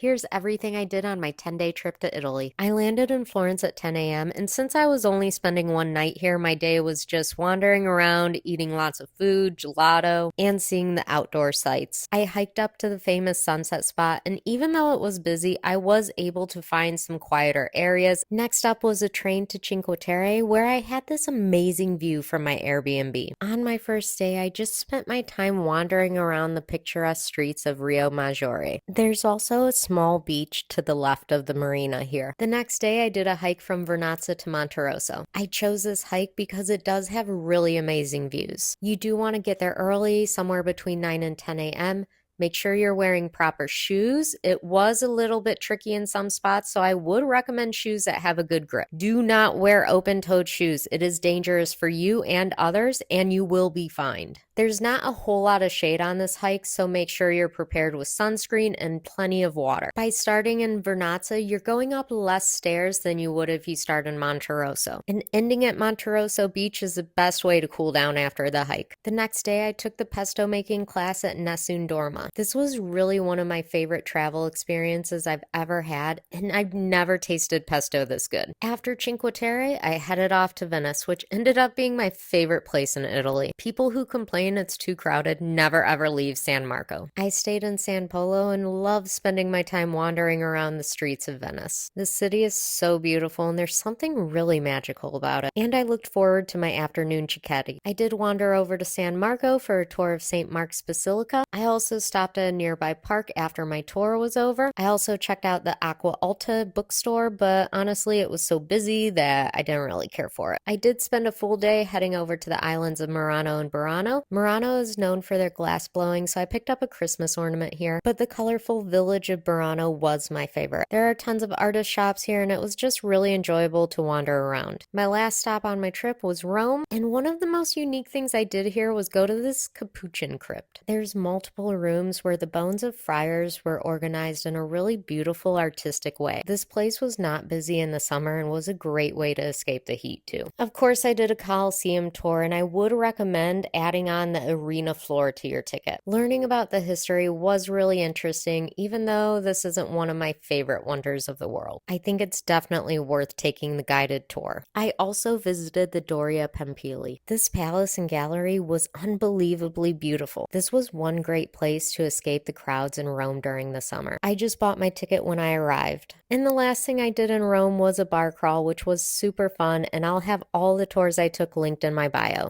Here's everything I did on my 10-day trip to Italy. I landed in Florence at 10 a.m., and since I was only spending one night here, my day was just wandering around, eating lots of food, gelato, and seeing the outdoor sights. I hiked up to the famous sunset spot, and even though it was busy, I was able to find some quieter areas. Next up was a train to Cinque Terre, where I had this amazing view from my Airbnb. On my first day, I just spent my time wandering around the picturesque streets of Riomaggiore. There's also a small beach to the left of the marina here. The next day, I did a hike from Vernazza to Monterosso. I chose this hike because it does have really amazing views. You do want to get there early, somewhere between 9 and 10 a.m. Make sure you're wearing proper shoes. It was a little bit tricky in some spots, so I would recommend shoes that have a good grip. Do not wear open-toed shoes. It is dangerous for you and others, and you will be fined. There's not a whole lot of shade on this hike, so make sure you're prepared with sunscreen and plenty of water. By starting in Vernazza, you're going up less stairs than you would if you start in Monterosso. And ending at Monterosso Beach is the best way to cool down after the hike. The next day, I took the pesto making class at Nessun Dorma. This was really one of my favorite travel experiences I've ever had, and I've never tasted pesto this good. After Cinque Terre, I headed off to Venice, which ended up being my favorite place in Italy. People who complain it's too crowded never ever leave San Marco. I stayed in San Polo and loved spending my time wandering around the streets of Venice. The city is so beautiful and there's something really magical about it. And I looked forward to my afternoon cicchetti. I did wander over to San Marco for a tour of St. Mark's Basilica. I also stopped at a nearby park after my tour was over. I also checked out the Acqua Alta bookstore, but honestly it was so busy that I didn't really care for it. I did spend a full day heading over to the islands of Murano and Murano. Murano is known for their glass blowing, so I picked up a Christmas ornament here, but the colorful village of Murano was my favorite. There are tons of artist shops here, and it was just really enjoyable to wander around. My last stop on my trip was Rome, and one of the most unique things I did here was go to this Capuchin crypt. There's multiple rooms where the bones of friars were organized in a really beautiful artistic way. This place was not busy in the summer and was a great way to escape the heat too. Of course, I did a Colosseum tour, and I would recommend adding on the arena floor to your ticket. Learning about the history was really interesting, even though this isn't one of my favorite wonders of the world. I think it's definitely worth taking the guided tour. I also visited the Doria Pamphili. This palace and gallery was unbelievably beautiful. This was one great place to escape the crowds in Rome during the summer. I just bought my ticket when I arrived. And the last thing I did in Rome was a bar crawl, which was super fun, and I'll have all the tours I took linked in my bio.